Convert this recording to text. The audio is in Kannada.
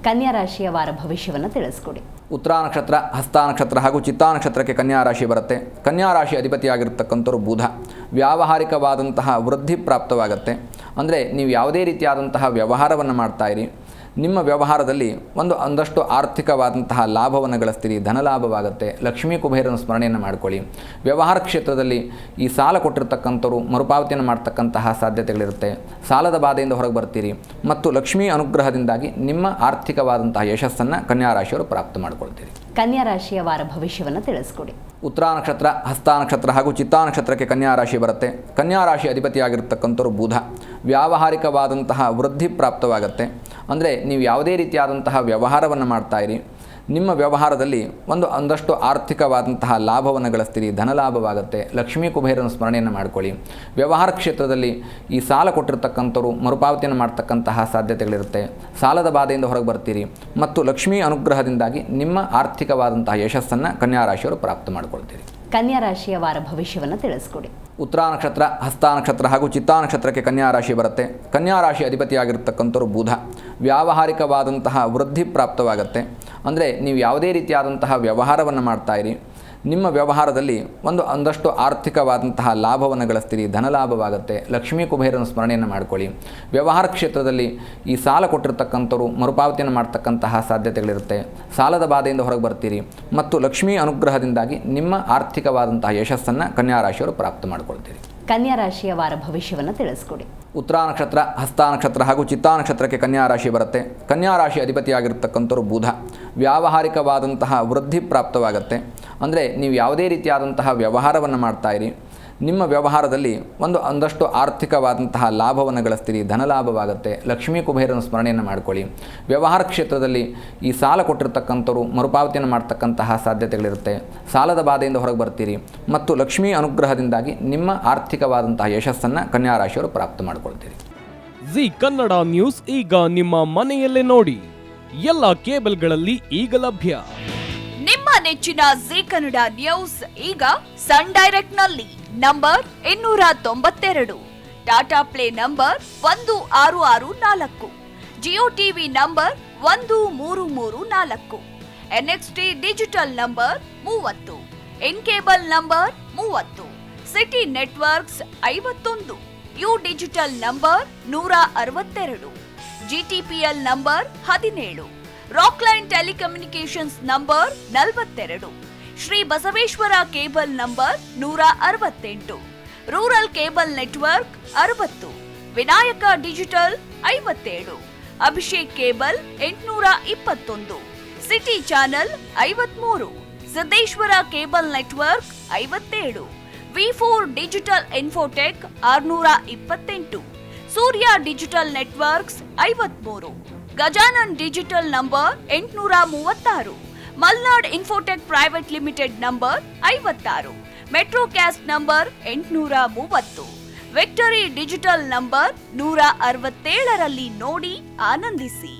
ಕನ್ಯಾ ರಾಶಿಯ ವಾರ ಭವಿಷ್ಯವನ್ನು ತಿಳಿಸ್ಕೊಡಿ. ಉತ್ತರ ನಕ್ಷತ್ರ, ಹಸ್ತ ನಕ್ಷತ್ರ ಹಾಗೂ ಚಿತ್ತಾ ನಕ್ಷತ್ರಕ್ಕೆ ಕನ್ಯಾ ರಾಶಿ ಬರುತ್ತೆ. ಕನ್ಯಾ ರಾಶಿ ಅಧಿಪತಿಯಾಗಿರ್ತಕ್ಕಂಥವ್ರು ಬುಧ. ವ್ಯಾವಹಾರಿಕವಾದಂತಹ ವೃದ್ಧಿ ಪ್ರಾಪ್ತವಾಗುತ್ತೆ. ಅಂದರೆ ನೀವು ಯಾವುದೇ ರೀತಿಯಾದಂತಹ ವ್ಯವಹಾರವನ್ನು ಮಾಡ್ತಾಯಿರಿ, ನಿಮ್ಮ ವ್ಯವಹಾರದಲ್ಲಿ ಒಂದಷ್ಟು ಆರ್ಥಿಕವಾದಂತಹ ಲಾಭವನ್ನು ಗಳಿಸ್ತೀರಿ, ಧನಲಾಭವಾಗುತ್ತೆ. ಲಕ್ಷ್ಮೀ ಕುಬೇರನ ಸ್ಮರಣೆಯನ್ನು ಮಾಡಿಕೊಳ್ಳಿ. ವ್ಯವಹಾರ ಕ್ಷೇತ್ರದಲ್ಲಿ ಈ ಸಾಲ ಕೊಟ್ಟಿರ್ತಕ್ಕಂಥವ್ರು ಮರುಪಾವತಿಯನ್ನು ಮಾಡ್ತಕ್ಕಂತಹ ಸಾಧ್ಯತೆಗಳಿರುತ್ತೆ. ಸಾಲದ ಬಾಧೆಯಿಂದ ಹೊರಗೆ ಬರ್ತೀರಿ ಮತ್ತು ಲಕ್ಷ್ಮೀ ಅನುಗ್ರಹದಿಂದಾಗಿ ನಿಮ್ಮ ಆರ್ಥಿಕವಾದಂತಹ ಯಶಸ್ಸನ್ನು ಕನ್ಯಾ ರಾಶಿಯವರು ಪ್ರಾಪ್ತ ಮಾಡಿಕೊಳ್ತೀರಿ. ಕನ್ಯಾ ರಾಶಿಯ ವಾರ ಭವಿಷ್ಯವನ್ನು ತಿಳಿಸ್ಕೊಡಿ. ಉತ್ತರ ನಕ್ಷತ್ರ, ಹಸ್ತ ನಕ್ಷತ್ರ ಹಾಗೂ ಚಿತ್ತಾ ನಕ್ಷತ್ರಕ್ಕೆ ಕನ್ಯಾ ರಾಶಿ ಬರುತ್ತೆ. ಕನ್ಯಾ ರಾಶಿ ಅಧಿಪತಿಯಾಗಿರ್ತಕ್ಕಂಥವ್ರು ಬುಧ. ವ್ಯಾವಹಾರಿಕವಾದಂತಹ ವೃದ್ಧಿ ಪ್ರಾಪ್ತವಾಗುತ್ತೆ. ಅಂದರೆ ನೀವು ಯಾವುದೇ ರೀತಿಯಾದಂತಹ ವ್ಯವಹಾರವನ್ನು ಮಾಡ್ತಾಯಿರಿ, ನಿಮ್ಮ ವ್ಯವಹಾರದಲ್ಲಿ ಒಂದಷ್ಟು ಆರ್ಥಿಕವಾದಂತಹ ಲಾಭವನ್ನು ಗಳಿಸ್ತೀರಿ, ಧನಲಾಭವಾಗುತ್ತೆ. ಲಕ್ಷ್ಮೀ ಕುಬೇರನ ಸ್ಮರಣೆಯನ್ನು ಮಾಡಿಕೊಳ್ಳಿ. ವ್ಯವಹಾರ ಕ್ಷೇತ್ರದಲ್ಲಿ ಈ ಸಾಲ ಕೊಟ್ಟಿರ್ತಕ್ಕಂಥವ್ರು ಮರುಪಾವತಿಯನ್ನು ಮಾಡ್ತಕ್ಕಂತಹ ಸಾಧ್ಯತೆಗಳಿರುತ್ತೆ. ಸಾಲದ ಬಾಧೆಯಿಂದ ಹೊರಗೆ ಬರ್ತೀರಿ ಮತ್ತು ಲಕ್ಷ್ಮೀ ಅನುಗ್ರಹದಿಂದಾಗಿ ನಿಮ್ಮ ಆರ್ಥಿಕವಾದಂತಹ ಯಶಸ್ಸನ್ನು ಕನ್ಯಾ ರಾಶಿಯವರು ಪ್ರಾಪ್ತ ಮಾಡಿಕೊಳ್ತೀರಿ. ಕನ್ಯಾ ರಾಶಿಯ ವಾರ ಭವಿಷ್ಯವನ್ನು ತಿಳಿಸ್ಕೊಡಿ. ಉತ್ತರ ನಕ್ಷತ್ರ, ಹಸ್ತ ನಕ್ಷತ್ರ ಹಾಗೂ ಚಿತ್ತಾ ನಕ್ಷತ್ರಕ್ಕೆ ಕನ್ಯಾ ರಾಶಿ ಬರುತ್ತೆ. ಕನ್ಯಾ ರಾಶಿ ಅಧಿಪತಿಯಾಗಿರ್ತಕ್ಕಂಥವ್ರು ಬುಧ. ವ್ಯಾವಹಾರಿಕವಾದಂತಹ ವೃದ್ಧಿ ಪ್ರಾಪ್ತವಾಗುತ್ತೆ. ಅಂದರೆ ನೀವು ಯಾವುದೇ ರೀತಿಯಾದಂತಹ ವ್ಯವಹಾರವನ್ನು ಮಾಡ್ತಾಯಿರಿ, ನಿಮ್ಮ ವ್ಯವಹಾರದಲ್ಲಿ ಒಂದಷ್ಟು ಆರ್ಥಿಕವಾದಂತಹ ಲಾಭವನ್ನು ಗಳಿಸ್ತೀರಿ, ಧನಲಾಭವಾಗುತ್ತೆ. ಲಕ್ಷ್ಮೀ ಕುಬೇರನ ಸ್ಮರಣೆಯನ್ನು ಮಾಡಿಕೊಳ್ಳಿ. ವ್ಯವಹಾರ ಕ್ಷೇತ್ರದಲ್ಲಿ ಈ ಸಾಲ ಕೊಟ್ಟಿರ್ತಕ್ಕಂಥವ್ರು ಮರುಪಾವತಿಯನ್ನು ಮಾಡ್ತಕ್ಕಂತಹ ಸಾಧ್ಯತೆಗಳಿರುತ್ತೆ. ಸಾಲದ ಬಾಧೆಯಿಂದ ಹೊರಗೆ ಬರ್ತೀರಿ ಮತ್ತು ಲಕ್ಷ್ಮೀ ಅನುಗ್ರಹದಿಂದಾಗಿ ನಿಮ್ಮ ಆರ್ಥಿಕವಾದಂತಹ ಯಶಸ್ಸನ್ನು ಕನ್ಯಾ ರಾಶಿಯವರು ಪ್ರಾಪ್ತ ಮಾಡಿಕೊಳ್ತೀರಿ. ಕನ್ಯಾ ರಾಶಿಯ ವಾರ ಭವಿಷ್ಯವನ್ನು ತಿಳಿಸ್ಕೊಡಿ. ಉತ್ತರ ನಕ್ಷತ್ರ, ಹಸ್ತ ನಕ್ಷತ್ರ ಹಾಗೂ ಚಿತ್ತಾ ನಕ್ಷತ್ರಕ್ಕೆ ಕನ್ಯಾ ರಾಶಿ ಬರುತ್ತೆ. ಕನ್ಯಾ ರಾಶಿ ಅಧಿಪತಿಯಾಗಿರ್ತಕ್ಕಂಥವ್ರು ಬುಧ. ವ್ಯಾವಹಾರಿಕವಾದಂತಹ ವೃದ್ಧಿ ಪ್ರಾಪ್ತವಾಗುತ್ತೆ. ಅಂದರೆ ನೀವು ಯಾವುದೇ ರೀತಿಯಾದಂತಹ ವ್ಯವಹಾರವನ್ನು ಮಾಡ್ತಾಯಿರಿ, ನಿಮ್ಮ ವ್ಯವಹಾರದಲ್ಲಿ ಒಂದಷ್ಟು ಆರ್ಥಿಕವಾದಂತಹ ಲಾಭವನ್ನು ಗಳಿಸ್ತೀರಿ, ಧನಲಾಭವಾಗುತ್ತೆ. ಲಕ್ಷ್ಮೀ ಕುಬೇರನ ಸ್ಮರಣೆಯನ್ನು ಮಾಡಿಕೊಳ್ಳಿ. ವ್ಯವಹಾರ ಕ್ಷೇತ್ರದಲ್ಲಿ ಈ ಸಾಲ ಕೊಟ್ಟಿರ್ತಕ್ಕಂಥವ್ರು ಮರುಪಾವತಿಯನ್ನು ಮಾಡ್ತಕ್ಕಂತಹ ಸಾಧ್ಯತೆಗಳಿರುತ್ತೆ. ಸಾಲದ ಬಾಧೆಯಿಂದ ಹೊರಗೆ ಬರ್ತೀರಿ ಮತ್ತು ಲಕ್ಷ್ಮೀ ಅನುಗ್ರಹದಿಂದಾಗಿ ನಿಮ್ಮ ಆರ್ಥಿಕವಾದಂತಹ ಯಶಸ್ಸನ್ನು ಕನ್ಯಾ ರಾಶಿಯವರು ಪ್ರಾಪ್ತ ಮಾಡಿಕೊಳ್ತೀರಿ. ಜಿ ಕನ್ನಡ ನ್ಯೂಸ್ ಈಗ ನಿಮ್ಮ ಮನೆಯಲ್ಲೇ ನೋಡಿ. ಎಲ್ಲ ಕೇಬಲ್ಗಳಲ್ಲಿ ಈಗ ಲಭ್ಯ. ನಿಮ್ಮ ನೆಚ್ಚಿನ ಜಿ ಕನ್ನಡ ನ್ಯೂಸ್ ಈಗ ಸನ್ ಡೈರೆಕ್ಟ್ ನಲ್ಲಿ number 292, Tata play number 1664, Jio TV number 1334, NXT digital number 30, in cable number 30, city networks 51, U digital number 162, GTPL number 17, Rockline telecommunications number 42, Shri Basaveshwara cable number 168, rural cable network 60, Vinayaka digital 57, Abhishek cable 821, city channel 53, Siddeshwara cable network 57, ವಿ4 digital infotech 628, Surya digital networks 53, Gajanan digital number 836, Malnad infotech private limited number 56, metrocast number 830, victory digital number 167ರಲ್ಲಿ ನೋಡಿ ಆನಂದಿಸಿ.